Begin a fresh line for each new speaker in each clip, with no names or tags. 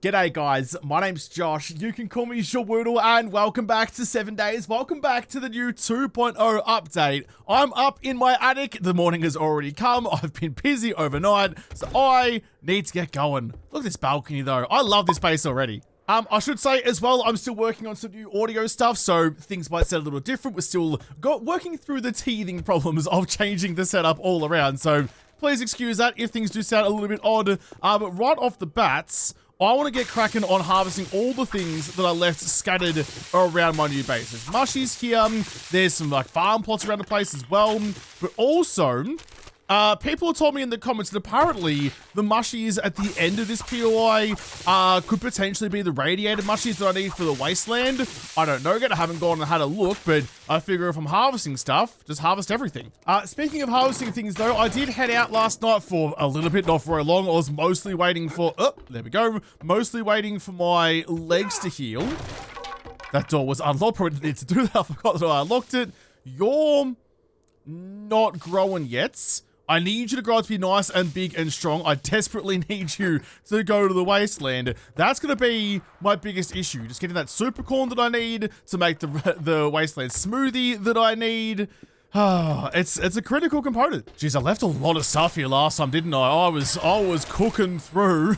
G'day guys, my name's Josh, you can call me JaWoodle, and welcome back to 7 days, welcome back to the new 2.0 update. I'm up in my attic, the morning has already come, I've been busy overnight, so I need to get going. Look at this balcony though, I love this space already. I should say as well, I'm still working on some new audio stuff, so things might sound a little different. We're still working through the teething problems of changing the setup all around, so please excuse that if things do sound a little bit odd. But right off the bats, I want to get cracking on harvesting all the things that I left scattered around my new base. There's mushies here, there's some like farm plots around the place as well, but also, people have told me in the comments that apparently the mushies at the end of this POI could potentially be the radiated mushies that I need for the wasteland. I don't know yet, I haven't gone and had a look, but I figure if I'm harvesting stuff, just harvest everything. Speaking of harvesting things though, I did head out last night for a little bit, not for very long. I was mostly waiting for, oh, there we go, mostly waiting for my legs to heal. That door was unlocked, probably didn't need to do that, I forgot that I unlocked it. You're not growing yet. I need you to grow up to be nice and big and strong. I desperately need you to go to the wasteland. That's going to be my biggest issue. Just getting that super corn that I need to make the wasteland smoothie that I need. It's a critical component. Jeez, I left a lot of stuff here last time, didn't I? I was cooking through.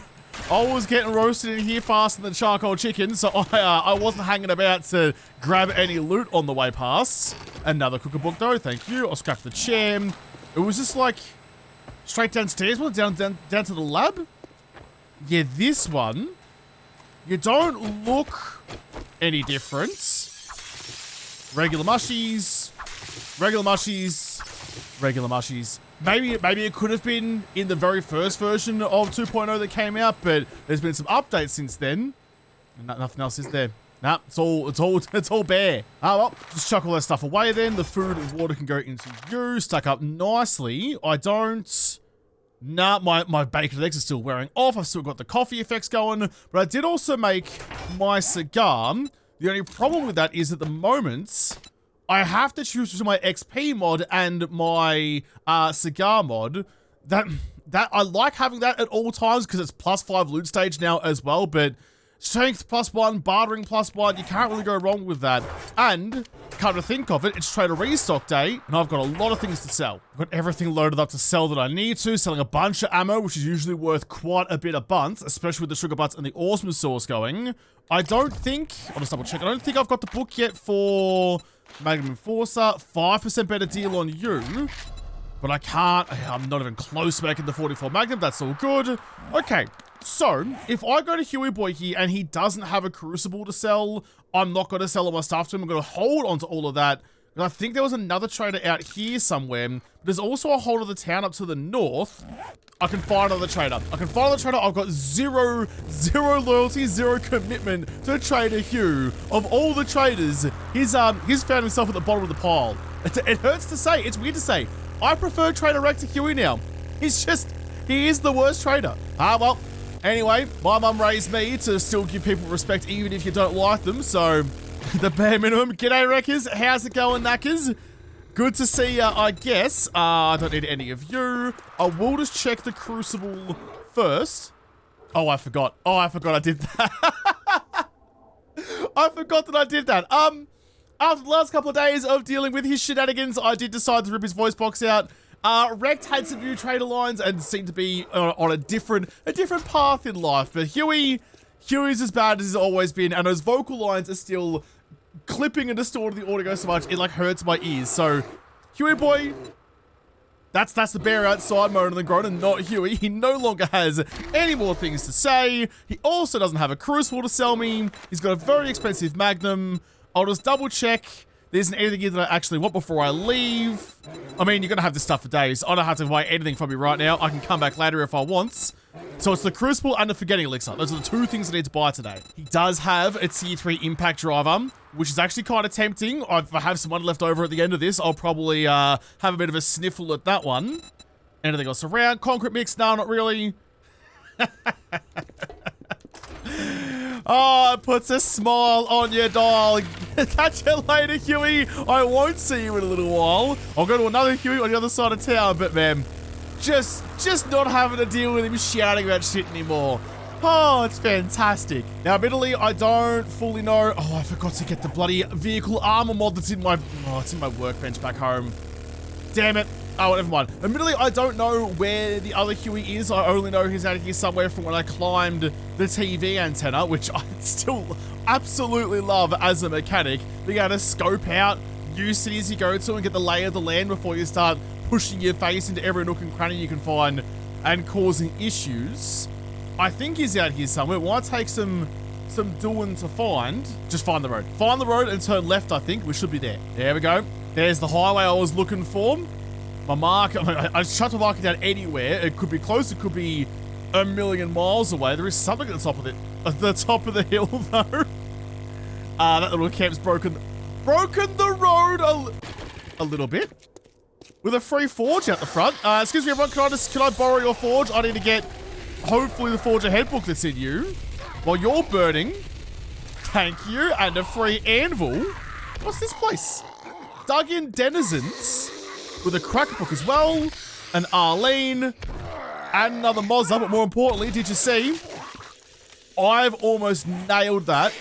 I was getting roasted in here faster than charcoal chicken, so I wasn't hanging about to grab any loot on the way past. Another cooker book though, thank you. I'll scrap the chair. It was just like straight downstairs, down to the lab. Yeah, this one, you don't look any different. Regular mushies, regular mushies, regular mushies. Maybe it could have been in the very first version of 2.0 that came out, but there's been some updates since then. And nothing else is there. Nah, it's all bare. Oh well, just chuck all that stuff away then. The food and water can go into you, stuck up nicely. I don't... Nah, my bacon eggs are still wearing off. I've still got the coffee effects going, but I did also make my cigar. The only problem with that is at the moment, I have to choose between my XP mod and my cigar mod. That I like having that at all times because it's +5 loot stage now as well, but strength +1, bartering +1, you can't really go wrong with that. And, come to think of it, it's trader restock day, and I've got a lot of things to sell. I've got everything loaded up to sell that I need to, selling a bunch of ammo, which is usually worth quite a bit a bunch, especially with the sugar butts and the awesome sauce going. I don't think, I'll just double check, I don't think I've got the book yet for Magnum Enforcer. 5% better deal on you, but I'm not even close to making the 44 Magnum, that's all good. Okay. So, if I go to Hughie Boy here and he doesn't have a crucible to sell, I'm not going to sell all my stuff to him. I'm going to hold on to all of that. And I think there was another trader out here somewhere. There's also a whole other town up to the north. I can find another trader. I've got zero loyalty, zero commitment to Trader Hugh. Of all the traders, he's found himself at the bottom of the pile. It hurts to say. It's weird to say. I prefer Trader Rex to Hughie now. He is the worst trader. Well. Anyway, my mum raised me to still give people respect even if you don't like them, so the bare minimum. G'day wreckers, how's it going knackers? Good to see ya, I guess. I don't need any of you. I will just check the crucible first. Oh, I forgot I did that. I forgot that I did that. After the last couple of days of dealing with his shenanigans, I did decide to rip his voice box out. Rect had some new trader lines and seemed to be on a different path in life. But Hughie's as bad as he's always been, and those vocal lines are still clipping and distorting the audio so much it like hurts my ears. So, Hughie boy, that's the bear outside moaning and groaning, not Hughie. He no longer has any more things to say. He also doesn't have a crucible to sell me. He's got a very expensive Magnum. I'll just double check. There isn't anything here that I actually want before I leave. I mean, you're going to have this stuff for days. I don't have to buy anything from you right now. I can come back later if I want. So it's the Crucible and the Forgetting Elixir. Those are the two things I need to buy today. He does have a tier 3 impact driver, which is actually kind of tempting. If I have some money left over at the end of this, I'll probably have a bit of a sniffle at that one. Anything else around? Concrete mix? No, not really. Oh, it puts a smile on your dog. Catch you later, Hughie. I won't see you in a little while. I'll go to another Hughie on the other side of town, but man, just not having to deal with him shouting about shit anymore. Oh, it's fantastic. Now, admittedly, I don't fully know. Oh, I forgot to get the bloody vehicle armor mod that's in my... Oh, it's in my workbench back home. Damn it. Oh, never mind. Admittedly, I don't know where the other Hughie is. I only know he's out here somewhere from when I climbed the TV antenna, which I still absolutely love as a mechanic. Being able to scope out new cities you go to and get the lay of the land before you start pushing your face into every nook and cranny you can find and causing issues. I think he's out here somewhere. It might take some doing to find. Just find the road. Find the road and turn left, I think. We should be there. There we go. There's the highway I was looking for. My mark, I shut the marker down anywhere. It could be close. It could be a million miles away. There is something at the top of it. At the top of the hill, though. That little camp's broken the road a little bit. With a free forge out the front. Excuse me, everyone, can I borrow your forge? I need to get, hopefully, the Forger Headbook that's in you. While you're burning. Thank you. And a free anvil. What's this place? Dug in denizens. With a cracker book as well. An Arlene. And another Mozza. But more importantly, did you see? I've almost nailed that.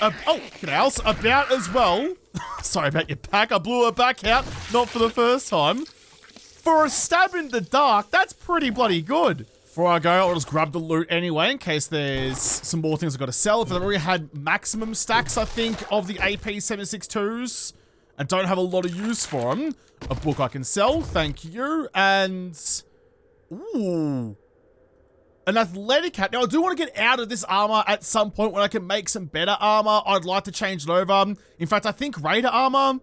Oh, else about as well. Sorry about your back. I blew her back out. Not for the first time. For a stab in the dark, that's pretty bloody good. Before I go, I'll just grab the loot anyway in case there's some more things I've got to sell. If I've already had maximum stacks, I think, of the AP 762s and don't have a lot of use for them. A book I can sell, thank you. And, ooh, an athletic hat. Now, I do want to get out of this armor at some point when I can make some better armor. I'd like to change it over. In fact, I think Raider armor,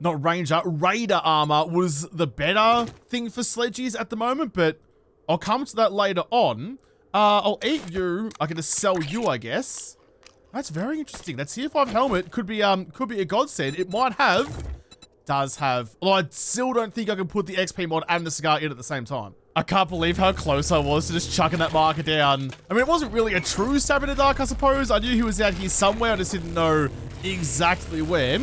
not Ranger, Raider armor was the better thing for sledgies at the moment, but I'll come to that later on. I'll eat you. I can just sell you, I guess. That's very interesting. That CF5 helmet could be a godsend. It might have, does have, although I still don't think I can put the XP mod and the cigar in at the same time. I can't believe how close I was to just chucking that marker down. I mean, it wasn't really a true stab in the dark, I suppose. I knew he was out here somewhere. I just didn't know exactly where.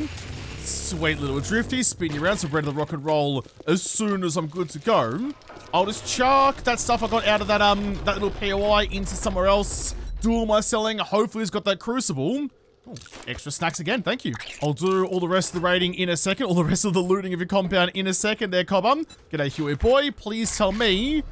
Sweet little drifty. Spin you around, so ready to rock and roll as soon as I'm good to go. I'll just chuck that stuff I got out of that that little POI into somewhere else. Do all my selling. Hopefully he's got that crucible. Oh, extra snacks again, thank you. I'll do all the rest of the raiding in a second. All the rest of the looting of your compound in a second there, Cobham. G'day, Huey boy. Please tell me you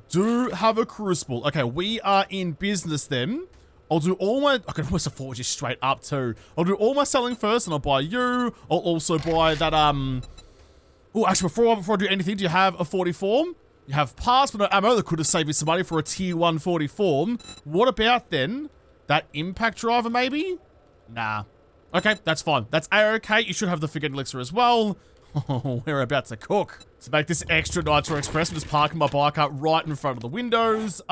do have a crucible. Okay, we are in business then. I'll do all my... I can almost afford you straight up too. I'll do all my selling first and I'll buy you. I'll also buy that, Oh, actually, before I do anything, do you have a 44? You have parts but no ammo. That could have saved me some money for a tier 1 44. What about then that impact driver maybe? Nah. Okay, that's fine. That's A-okay. You should have the Forget Elixir as well. Oh, we're about to cook. To make this extra Nitro Express, I'm just parking my bike up right in front of the windows.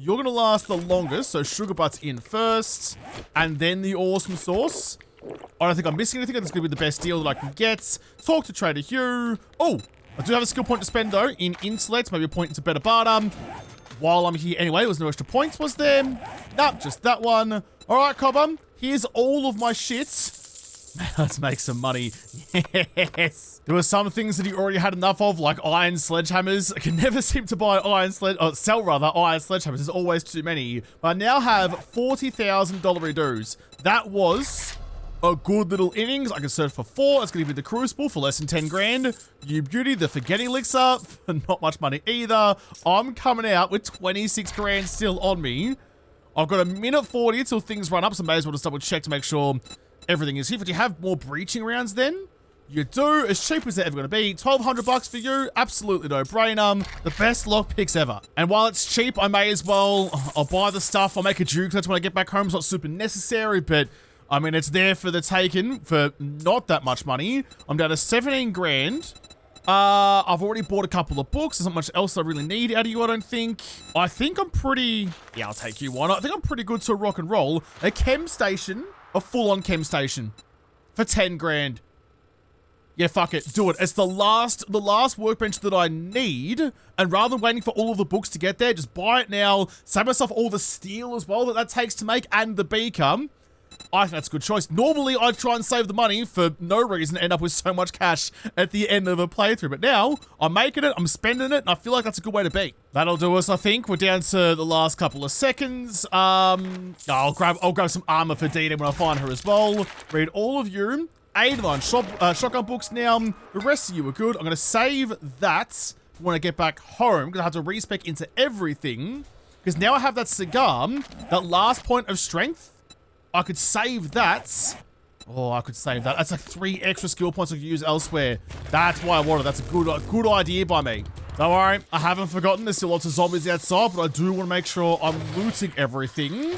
You're going to last the longest, so Sugar Butts in first. And then the awesome sauce. I don't think I'm missing anything. That's going to be the best deal that I can get. Talk to Trader Hugh. Oh, I do have a skill point to spend, though, in intellect. Maybe a point into better barter. While I'm here anyway, there was no extra points, was there? Nope, just that one. All right, Cobham. Here's all of my shit. Let's make some money. Yes. There were some things that he already had enough of, like iron sledgehammers. I can never seem to buy iron sledgehammers. There's always too many. But I now have $40,000 dues. That was a good little innings. I can search for 4. It's going to be the Crucible for less than 10 grand. You beauty, the Forgetting Elixir for not much money either. I'm coming out with 26 grand still on me. I've got a minute 40 till things run up, so I may as well just double check to make sure everything is here. But do you have more breaching rounds then? You do. As cheap as they're ever going to be. 1,200 bucks for you. Absolutely no brainer. The best lockpicks ever. And while it's cheap, I may as well, I'll buy the stuff. I'll make a Duke. That's when I get back home. It's not super necessary, but I mean, it's there for the taking for not that much money. I'm down to 17 grand. I've already bought a couple of books. There's not much else I really need out of you, I don't think. I think I'm pretty... Yeah, I'll take you one. I think I'm pretty good to rock and roll. A chem station. A full-on chem station. For 10 grand. Yeah, fuck it. Do it. It's the last workbench that I need. And rather than waiting for all of the books to get there, just buy it now. Save myself all the steel as well that takes to make and the beacon. I think that's a good choice. Normally, I'd try and save the money for no reason and end up with so much cash at the end of a playthrough. But now, I'm making it, I'm spending it, and I feel like that's a good way to be. That'll do us, I think. We're down to the last couple of seconds. I'll grab some armor for Dina when I find her as well. Read all of you. 89 shotgun books now. The rest of you are good. I'm going to save that when I get back home, because I have to respec into everything. Because now I have that cigar, that last point of strength. I could save that. Oh, I could save that. That's like 3 extra skill points I could use elsewhere. That's why I wanted it. That's a good idea by me. Don't worry, I haven't forgotten. There's still lots of zombies outside, but I do want to make sure I'm looting everything.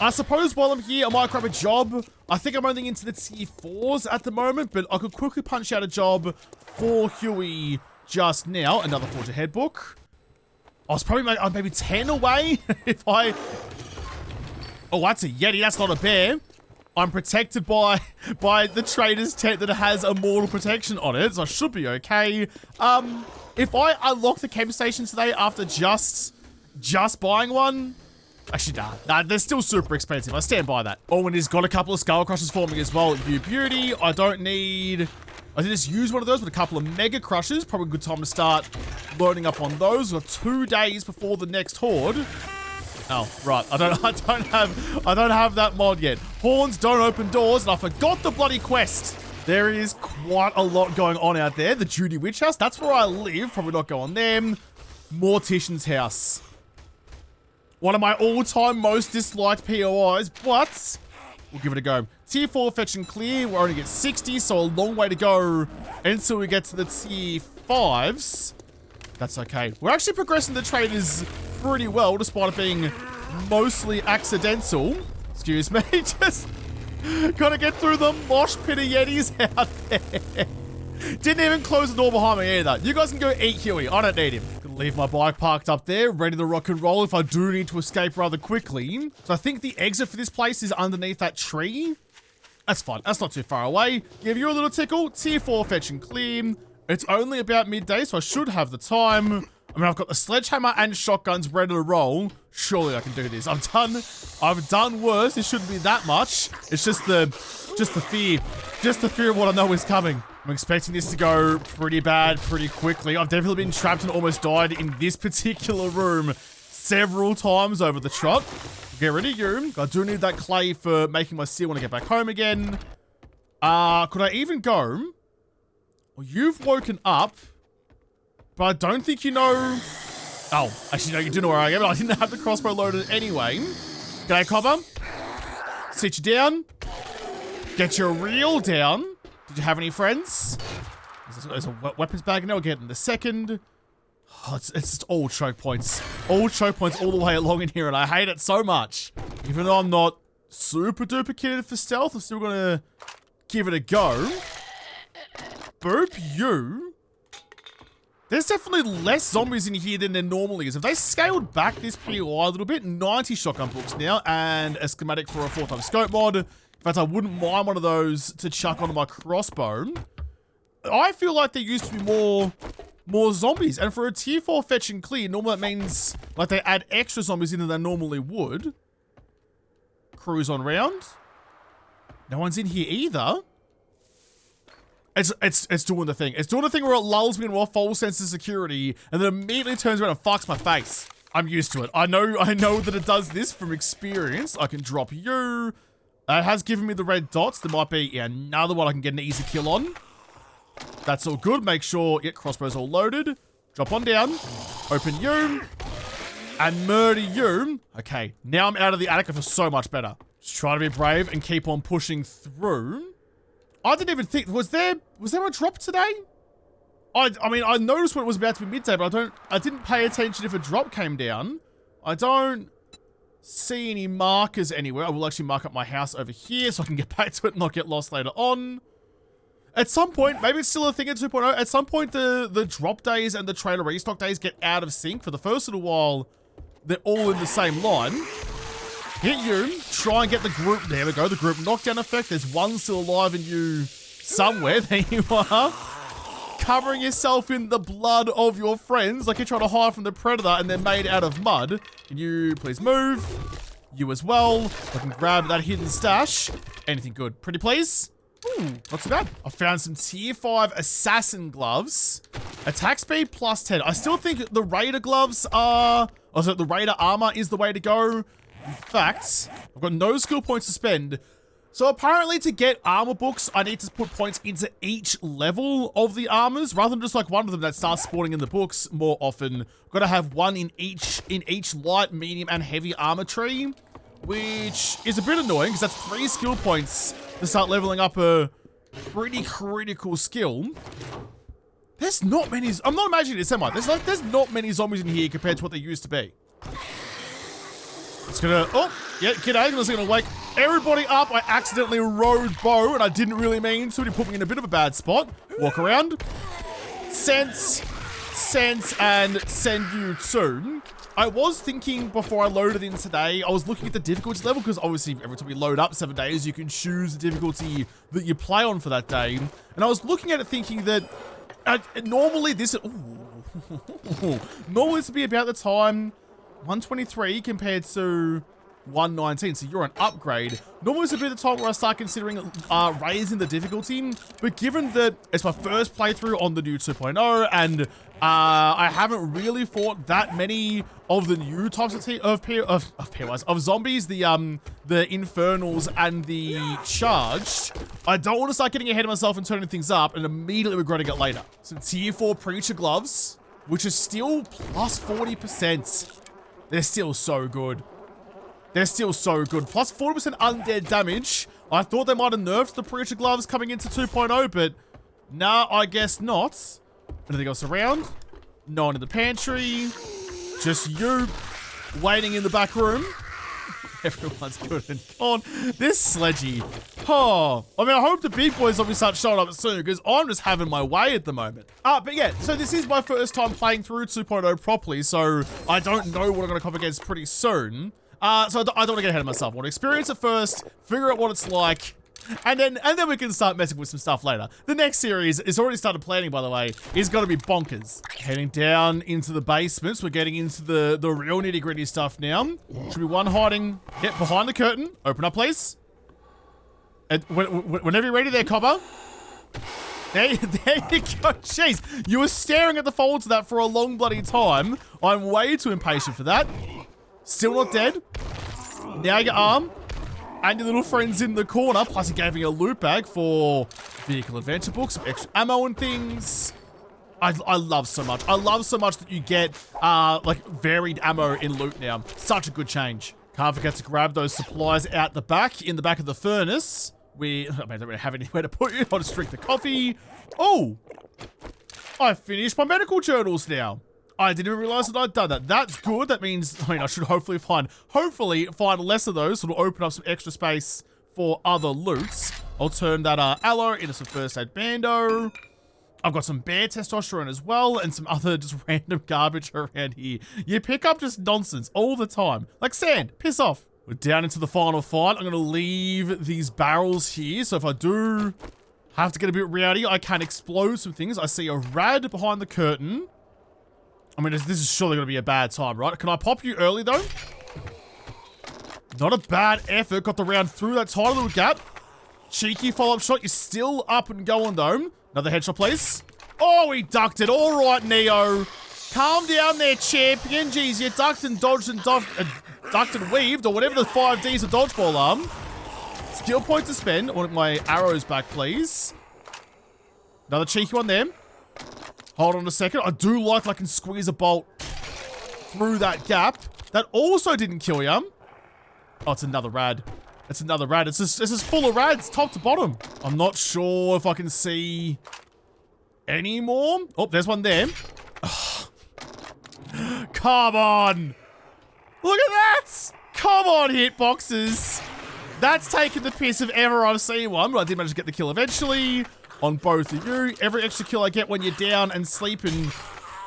I suppose while I'm here, I might grab a job. I think I'm only into the tier 4s at the moment, but I could quickly punch out a job for Hughie just now. Another Forge Ahead book. I was probably maybe 10 away if I... Oh, that's a Yeti. That's not a bear. I'm protected by the trader's tent that has immortal protection on it, so I should be okay. If I unlock the camp station today after just buying one, actually, nah, they're still super expensive. I stand by that. Oh, and he's got a couple of skull crushers for me as well. You beauty. I did just use one of those with a couple of mega crushers. Probably a good time to start loading up on those. We've got 2 days before the next horde. Oh, right. I don't have that mod yet. Horns don't open doors, and I forgot the bloody quest. There is quite a lot going on out there. The Judy Witch House, that's where I live. Probably not go on them. Mortician's House. One of my all-time most disliked POIs, but we'll give it a go. Tier 4 fetch and clear. We're only at 60, so a long way to go until we get to the tier 5s. That's okay. We're actually progressing the traders pretty well, despite it being mostly accidental. Excuse me, just gotta get through the mosh pit of Yetis out there. Didn't even close the door behind me either. You guys can go eat Hughie. I don't need him. Gonna leave my bike parked up there, ready to rock and roll if I do need to escape rather quickly. So I think the exit for this place is underneath that tree. That's fine. That's not too far away. Give you a little tickle. Tier 4 fetch and clear. It's only about midday, so I should have the time. I mean, I've got the sledgehammer and shotguns ready to roll. Surely I can do this. I've done worse. It shouldn't be that much. It's just the fear. Just the fear of what I know is coming. I'm expecting this to go pretty bad pretty quickly. I've definitely been trapped and almost died in this particular room several times over the trot. Get rid of you. I do need that clay for making my steel when I get back home again. Could I even go? Well, you've woken up, but I don't think you know... Oh, actually, no, you do know where I am, but I didn't have the crossbow loaded anyway. G'day, Copper. Sit you down. Get your reel down. Did you have any friends? There's a weapons bag now. We'll get in the second. Oh, it's just all choke points. All choke points all the way along in here, and I hate it so much. Even though I'm not super duper kitted for stealth, I'm still gonna give it a go. Boop you. There's definitely less zombies in here than there normally is. Have they scaled back this POI a little bit? 90 shotgun books now, and a schematic for a 4-time scope mod. In fact, I wouldn't mind one of those to chuck onto my crossbow. I feel like there used to be more zombies, and for a tier 4 fetch and clear, normally that means like they add extra zombies in than they normally would. Cruise on round. No one's in here either. It's doing the thing. It's doing the thing where it lulls me into a false sense of security and then immediately turns around and fucks my face. I'm used to it. I know that it does this from experience. I can drop you. It has given me the red dots. There might be another one I can get an easy kill on. That's all good. Make sure, crossbow's all loaded. Drop on down. Open you. And murder you. Okay, now I'm out of the attic. I feel so much better. Just try to be brave and keep on pushing through. I didn't even think, was there a drop today? I mean, I noticed when it was about to be midday, but I didn't pay attention if a drop came down. I don't see any markers anywhere. I will actually mark up my house over here so I can get back to it and not get lost later on. At some point, maybe it's still a thing in 2.0, at some point the drop days and the trailer restock days get out of sync. For the first little while, they're all in the same line. Hit you, try and get the group, there we go, the group knockdown effect. There's one still alive in you somewhere, there you are. Covering yourself in the blood of your friends, like you're trying to hide from the predator and they're made out of mud. Can you please move? You as well. I can grab that hidden stash. Anything good? Pretty please? Ooh, not too bad. I found some tier 5 assassin gloves. Attack speed plus 10. I still think the raider gloves are... Oh, so the raider armor is the way to go. In fact, I've got no skill points to spend. So apparently to get armor books, I need to put points into each level of the armors, rather than just like one of them that starts spawning in the books more often. I've got to have one in each light, medium, and heavy armor tree, which is a bit annoying because that's 3 skill points to start leveling up a pretty critical skill. There's not many. I'm not imagining this, am I? There's not many zombies in here compared to what there used to be. It's gonna, oh, yeah, g'day. I'm just gonna wake everybody up. I accidentally rode bow and I didn't really mean to. It put me in a bit of a bad spot. Walk around. Sense, and send you soon. I was thinking before I loaded in today, I was looking at the difficulty level because obviously every time you load up 7 days, you can choose the difficulty that you play on for that day. And I was looking at it thinking that normally this, normally this would be about the time 123 compared to 119, so you're an upgrade. Normally it's a bit of the time where I start considering raising the difficulty, but given that it's my first playthrough on the new 2.0 and I haven't really fought that many of the new types of POIs, of zombies, the infernals and the charged, I don't want to start getting ahead of myself and turning things up and immediately regretting it later. Some tier 4 preacher gloves, which is still plus 40%. They're still so good. They're still so good. Plus 40% undead damage. I thought they might have nerfed the preacher gloves coming into 2.0, but nah, I guess not. Anything else around? No one in the pantry. Just you waiting in the back room. Everyone's good and gone. This sledgy. Oh, I mean, I hope the big boys will start showing up soon because I'm just having my way at the moment. But yeah, so this is my first time playing through 2.0 properly, so I don't know what I'm going to come against pretty soon. So I don't want to get ahead of myself. I want to experience it first, figure out what it's like, and then we can start messing with some stuff later. The next series is already started planning, by the way, is going to be bonkers. Heading down into the basements, we're getting into the real nitty gritty stuff now. Should be one hiding, get behind the curtain. Open up, please. And whenever you're ready there, Copper. There you go. Jeez, you were staring at the folds of that for a long bloody time. I'm way too impatient for that. Still not dead. Now your arm. And your little friend's in the corner. Plus he gave me a loot bag for vehicle adventure books, some extra ammo and things. I love so much. I love so much that you get like varied ammo in loot now. Such a good change. Can't forget to grab those supplies out the back, in the back of the furnace. I mean, I don't really have anywhere to put you. I'll just drink the coffee. Oh, I finished my medical journals now. I didn't realize that I'd done that. That's good. That means, I mean, I should hopefully find less of those, so it'll open up some extra space for other loots. I'll turn that aloe into some first aid bando. I've got some bear testosterone as well, and some other just random garbage around here. You pick up just nonsense all the time. Like sand. Piss off. We're down into the final fight. I'm going to leave these barrels here, so if I do have to get a bit rowdy, I can explode some things. I see a rad behind the curtain. I mean, this is surely going to be a bad time, right? Can I pop you early, though? Not a bad effort. Got the round through that tiny little gap. Cheeky follow-up shot. You're still up and going, though. Another headshot, please. Oh, he ducked it. All right, Neo. Calm down there, champion. Jeez, you ducked and dodged and ducked and weaved, or whatever the 5 Ds of dodgeball are. Skill point to spend. I want my arrows back, please. Another cheeky one there. Hold on a second. I do like I can squeeze a bolt through that gap. That also didn't kill you. Oh, it's another rad. It's another rad. It's just full of rads, top to bottom. I'm not sure if I can see any more. Oh, there's one there. Oh. Come on. Look at that. Come on, hitboxes. That's taken the piss if ever I've seen one, but I did manage to get the kill eventually. On both of you. Every extra kill I get when you're down and sleeping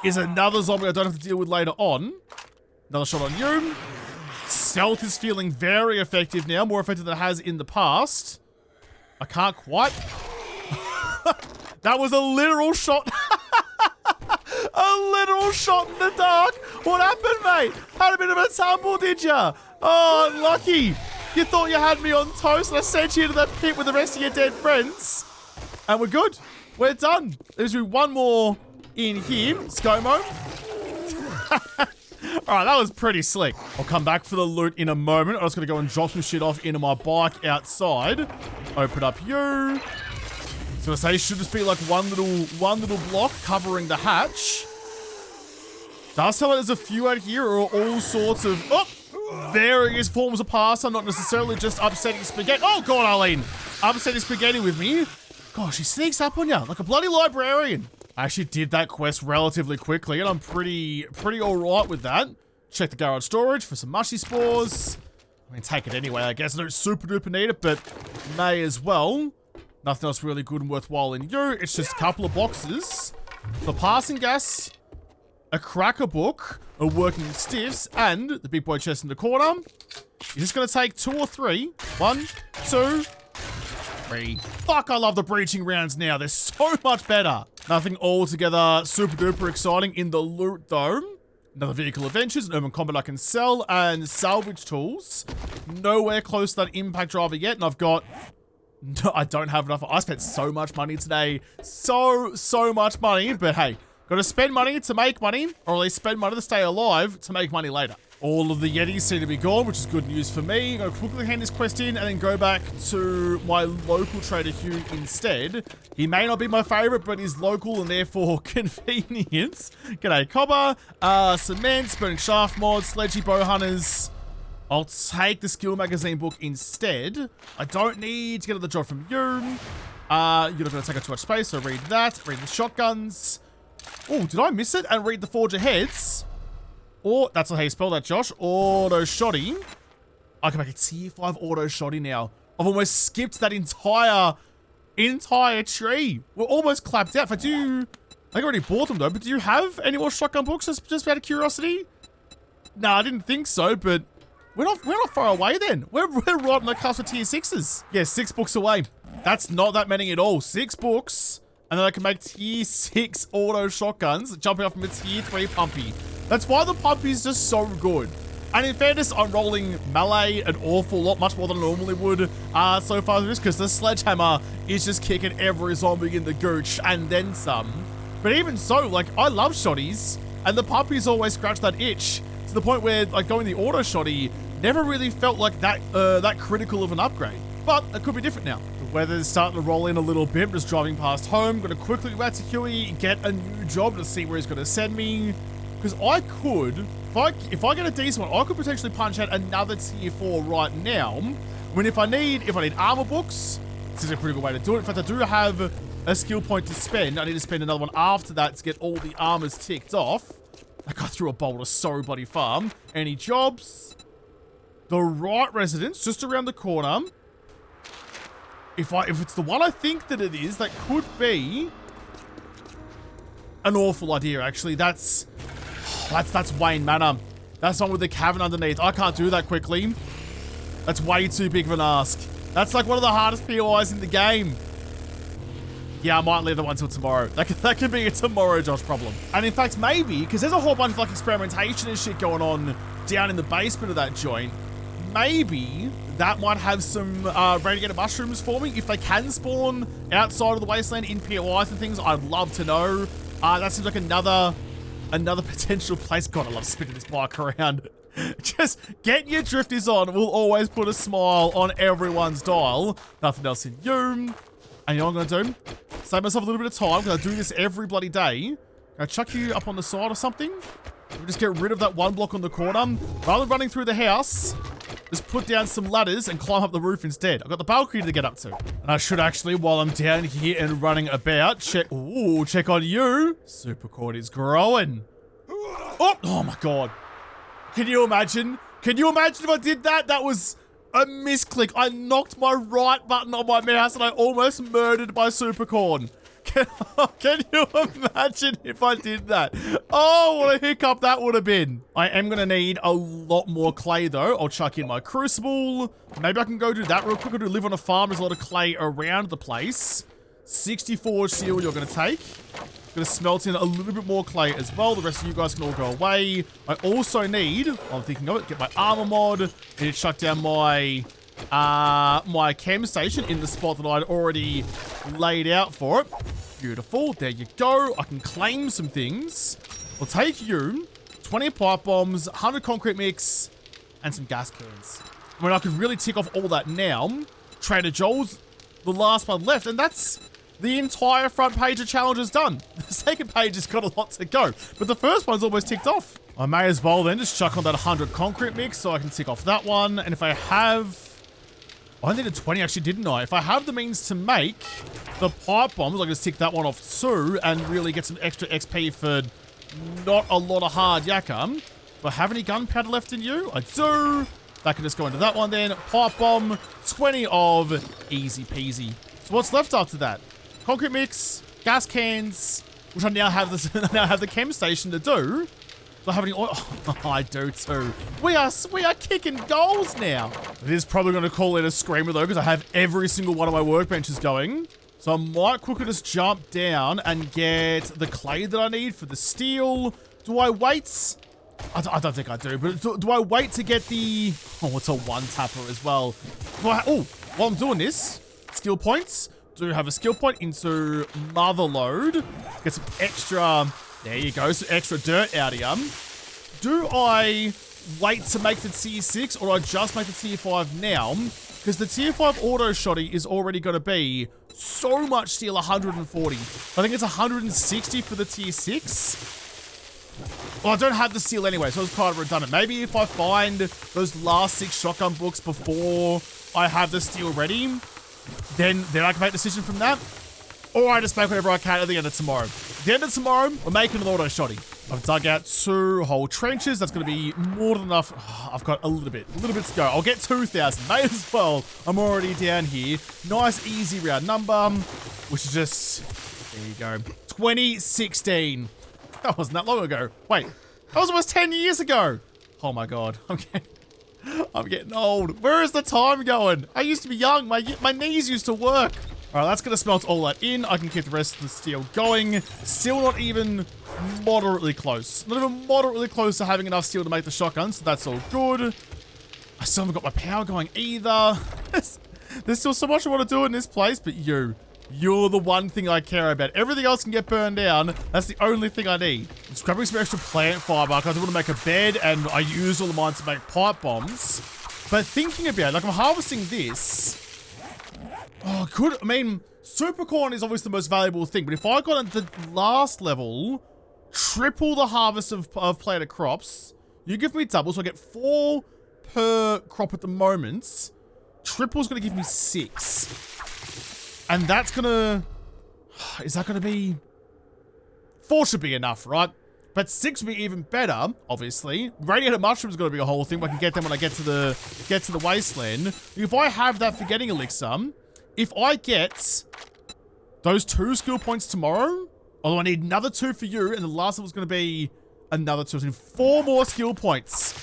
is another zombie I don't have to deal with later on. Another shot on you. Stealth is feeling very effective now. More effective than it has in the past. I can't quite. That was a literal shot. A literal shot in the dark. What happened, mate? Had a bit of a tumble, did ya? Oh, lucky. You thought you had me on toast and I sent you to that pit with the rest of your dead friends. And we're good. We're done. There's one more in here. ScoMo. Alright, that was pretty slick. I'll come back for the loot in a moment. I'm just going to go and drop some shit off into my bike outside. Open up you. So I say it should just be like one little block covering the hatch. Does tell me there's a few out here or all sorts of various forms of pasta, not necessarily just upsetting spaghetti. Oh god, Arlene. Upsetting spaghetti with me. Gosh, she sneaks up on you like a bloody librarian. I actually did that quest relatively quickly and I'm pretty alright with that. Check the garage storage for some mushy spores. I mean, take it anyway, I guess. I don't super duper need it, but may as well. Nothing else really good and worthwhile in you. It's just a couple of boxes. The passing gas, a cracker book, a working stiffs, and the big boy chest in the corner. You're just gonna take 2 or 3. 1, 2, 3. Fuck, I love the breaching rounds now. They're so much better. Nothing altogether super duper exciting in the loot though. Another vehicle adventures, an urban combat I can sell, and salvage tools. Nowhere close to that impact driver yet, and I've got... No, I don't have enough. I spent so much money today. So much money. But hey, gotta spend money to make money, or at least spend money to stay alive to make money later. All of the Yetis seem to be gone, which is good news for me. I'm gonna quickly hand this quest in and then go back to my local trader Hugh instead. He may not be my favorite, but he's local and therefore convenience. G'day, copper, cement, burning shaft mods, sledgy bow hunters. I'll take the skill magazine book instead. I don't need to get the job from you. You're not going to take up too much space, so read that. Read the shotguns. Oh, did I miss it? And read the Forger Heads. Or, that's not how you spell that, Josh. Auto Shoddy. I can make a tier 5 auto shoddy now. I've almost skipped that entire tree. We're almost clapped out. If I think I already bought them though, but do you have any more shotgun books just out of curiosity? No, I didn't think so, but... We're not far away then. We're right on the cusp of tier 6s. Yeah, 6 books away. That's not that many at all. 6 books. And then I can make tier 6 auto shotguns, jumping off from a tier 3 pumpy. That's why the pumpy is just so good. And in fairness, I'm rolling melee an awful lot, much more than I normally would so far through this, because the sledgehammer is just kicking every zombie in the gooch and then some. But even so, like, I love shotties, and the puppies always scratch that itch to the point where, like, going the auto shotty never really felt like that critical of an upgrade. But it could be different now. The weather's starting to roll in a little bit. I'm just driving past home. Gonna quickly go back to Hughie, get a new job to see where he's gonna send me. Because I could, if I get a decent one, I could potentially punch out another tier 4 right now. I mean, if I need armor books, this is a pretty good way to do it. In fact, I do have a skill point to spend. I need to spend another one after that to get all the armors ticked off. I got through a boulder so bloody far. Any jobs? The right residence, just around the corner. If it's the one I think that it is, that could be an awful idea, actually. That's Wayne Manor. That's one with the cavern underneath. I can't do that quickly. That's way too big of an ask. That's like one of the hardest POIs in the game. Yeah, I might leave that one till tomorrow. That could be a tomorrow Josh problem. And in fact, maybe, because there's a whole bunch of like experimentation and shit going on down in the basement of that joint, maybe that might have some radiated mushrooms for me. If they can spawn outside of the wasteland in POIs and things, I'd love to know. That seems like another potential place. God, I love spinning this bike around. Just getting your drifties on will always put a smile on everyone's dial. Nothing else in you. And you know what I'm going to do? Save myself a little bit of time, because I do this every bloody day. I chuck you up on the side or something. We'll just get rid of that one block on the corner. Rather than running through the house, just put down some ladders and climb up the roof instead. I've got the balcony to get up to. And I should actually, while I'm down here and running about, check on you. Super cord is growing. Oh my God. Can you imagine? Can you imagine if I did that? That was a misclick. I knocked my right button on my mouse and I almost murdered my supercorn. Can you imagine if I did that? Oh, what a hiccup that would have been. I am going to need a lot more clay though. I'll chuck in my crucible. Maybe I can go do that real quick. I do live on a farm. There's a lot of clay around the place. 64 steel you're going to take. Going to smelt in a little bit more clay as well. The rest of you guys can all go away. I also need, I'm thinking of it, get my armor mod. Need to chuck down my my chem station in the spot that I'd already laid out for it. Beautiful. There you go. I can claim some things. I'll take you 20 pipe bombs, 100 concrete mix, and some gas cans. I mean, I could really tick off all that now. Trader Joel's the last one left, and that's the entire front page of challenges done. The second page has got a lot to go, but the first one's almost ticked off. I may as well then just chuck on that 100 concrete mix so I can tick off that one. And if I have, I needed 20 actually, didn't I? If I have the means to make the pipe bombs, I can just tick that one off too and really get some extra XP for not a lot of hard yakka. Do I have any gunpowder left in you? I do. That can just go into that one then. Pipe bomb, 20 of easy peasy. So what's left after that? Concrete mix, gas cans, which I now have this now have the chem station to do. Do I have any oil? Oh, I do too. We are kicking goals now. It is probably going to call it a screamer though, because I have every single one of my workbenches going. So I might quickly just jump down and get the clay that I need for the steel. Do I wait? I don't think I do, but do I wait to get the... Oh, it's a one-tapper as well. While I'm doing this, skill points. Do have a skill point into Motherload. Get some extra... There you go, some extra dirt out of you. Do I wait to make the tier 6 or do I just make the tier 5 now? Because the tier 5 auto shotty is already going to be so much steel, 140. I think it's 160 for the tier 6. Well, I don't have the steel anyway, so it's kind of redundant. Maybe if I find those last 6 shotgun books before I have the steel ready, then I can make a decision from that. Or I just make whatever I can at the end of tomorrow. At the end of tomorrow, we're making an auto shotty. I've dug out 2 whole trenches. That's going to be more than enough. Oh, I've got a little bit to go. I'll get 2,000. May as well. I'm already down here. Nice, easy round number, which is just, there you go, 2016. That wasn't that long ago. Wait, that was almost 10 years ago. Oh my God, I'm getting old. Where is the time going? I used to be young. My knees used to work. All right, that's gonna smelt all that in. I can keep the rest of the steel going. Still not even moderately close. Not even moderately close to having enough steel to make the shotgun, so that's all good. I still haven't got my power going either. There's still so much I want to do in this place, but you're the one thing I care about. Everything else can get burned down. That's the only thing I need. I'm just grabbing some extra plant fiber because I want to make a bed and I use all of mine to make pipe bombs. But thinking about it, like I'm harvesting this. Oh, I mean, super corn is obviously the most valuable thing, but if I got at the last level, triple the harvest of planted crops, you give me double, so I get 4 per crop at the moment. Triple's gonna give me 6. And that's gonna... Is that gonna be... 4 should be enough, right? But 6 would be even better, obviously. Radiated mushrooms is gonna be a whole thing, but I can get them when I get to the wasteland. If I have that forgetting elixir, if I get those 2 skill points tomorrow, although I need another 2 for you, and the last one was gonna be another 2, so 4 more skill points.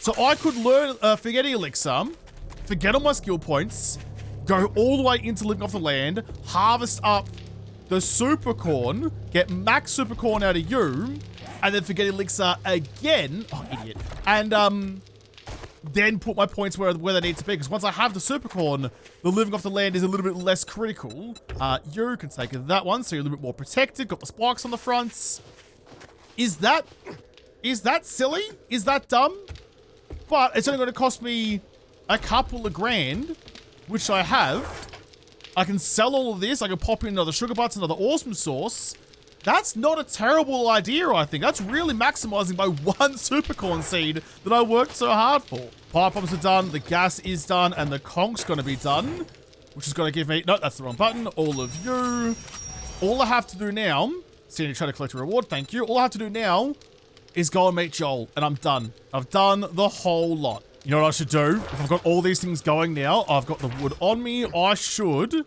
So I could learn forgetting elixir, forget all my skill points, go all the way into living off the land, harvest up the super corn, get max super corn out of you, and then forget elixir again. Oh, idiot. And then put my points where they need to be. Because once I have the super corn, the living off the land is a little bit less critical. You can take that one, so you're a little bit more protected. Got the spikes on the fronts. Is that silly? Is that dumb? But it's only going to cost me a couple of grand, which I have. I can sell all of this. I can pop in another sugar butts, another awesome sauce. That's not a terrible idea, I think. That's really maximizing my 1 super corn seed that I worked so hard for. Pipe bombs are done, the gas is done, and the conk's gonna be done, which is gonna give me, no, that's the wrong button. All of you. All I have to do now, see you try to collect a reward, thank you. All I have to do now is go and meet Joel, and I'm done. I've done the whole lot. You know what I should do? If I've got all these things going now, I've got the wood on me, I should...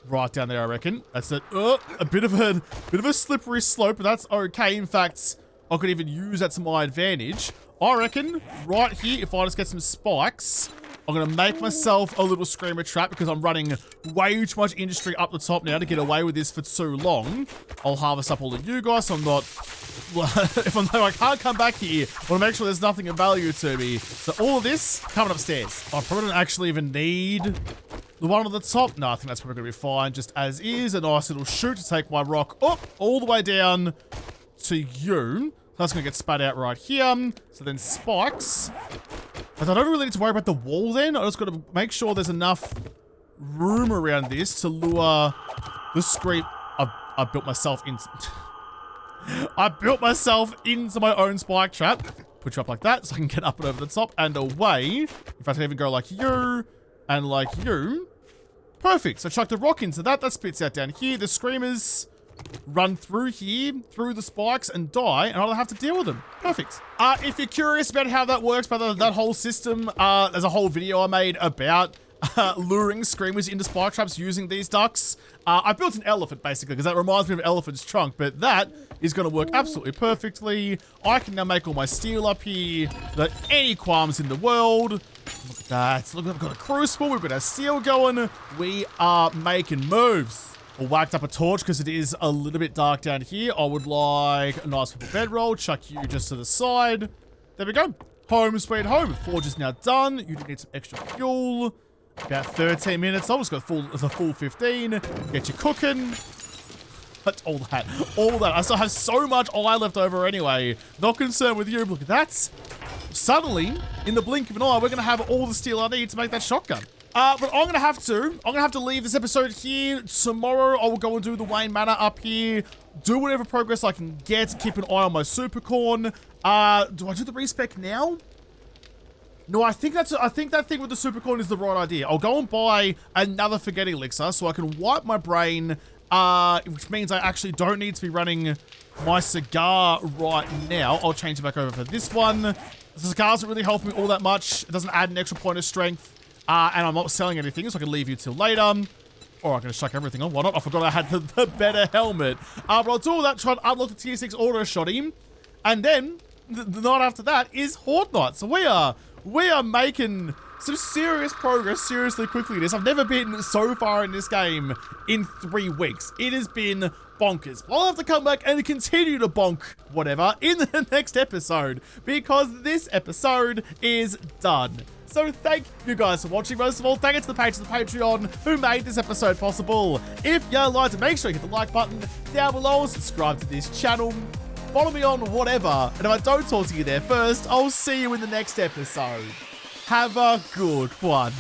Right down there, I reckon. That's it. A bit of a slippery slope, but that's okay. In fact, I could even use that to my advantage. I reckon right here, if I just get some spikes, I'm going to make myself a little screamer trap because I'm running way too much industry up the top now to get away with this for too long. I'll harvest up all of you guys so I'm not... if I can't come back here, I want to make sure there's nothing of value to me. So all of this coming upstairs. I probably don't actually even need the one on the top. No, I think that's probably going to be fine just as is. A nice little chute to take my rock up all the way down to you. That's going to get spat out right here. So then spikes. But I don't really need to worry about the wall then. I just got to make sure there's enough room around this to lure the scream. I built myself in. I built myself into my own spike trap. Put you up like that so I can get up and over the top and away. In fact, I can even go like you and like you. Perfect. So chuck the rock into that. That spits out down here. The screamers run through here, through the spikes and die, and I don't have to deal with them. Perfect. If you're curious about how that works, about that whole system, there's a whole video I made about luring screamers into spike traps using these ducks. I built an elephant basically because that reminds me of an elephant's trunk, but that is going to work absolutely perfectly. I can now make all my steel up here without any qualms in the world. Look at that. Look, we've got a crucible, we've got our steel going. We are making moves. I whacked up a torch because it is a little bit dark down here. I would like a nice little bedroll. Chuck you just to the side. There we go. Home sweet home. Forge is now done. You do need some extra fuel. About 13 minutes. I'll just go the full 15. Get you cooking. That's all that. All that. I still have so much oil left over anyway. Not concerned with you. Look at that. Suddenly, in the blink of an eye, we're going to have all the steel I need to make that shotgun. But I'm going to have to leave this episode here. Tomorrow, I will go and do the Wayne Manor up here. Do whatever progress I can get. Keep an eye on my supercorn. Do I do the respec now? No, I think that thing with the supercorn is the right idea. I'll go and buy another forget elixir so I can wipe my brain, which means I actually don't need to be running my cigar right now. I'll change it back over for this one. The cigar doesn't really help me all that much. It doesn't add an extra point of strength, and I'm not selling anything, so I can leave you till later. Or I can just chuck everything on. Why not? I forgot I had the better helmet. But I'll do all that, try and unlock the tier 6 auto shotty, and then the night after that is Horde Night. So we are making some serious progress seriously quickly in this. I've never been so far in this game in 3 weeks. It has been bonkers. I'll have to come back and continue to bonk whatever in the next episode because this episode is done. So thank you guys for watching. Most of all, thank you to the patrons of the Patreon who made this episode possible. If you like to, make sure you hit the like button down below, subscribe to this channel, follow me on whatever, and if I don't talk to you there first, I'll see you in the next episode. Have a good one.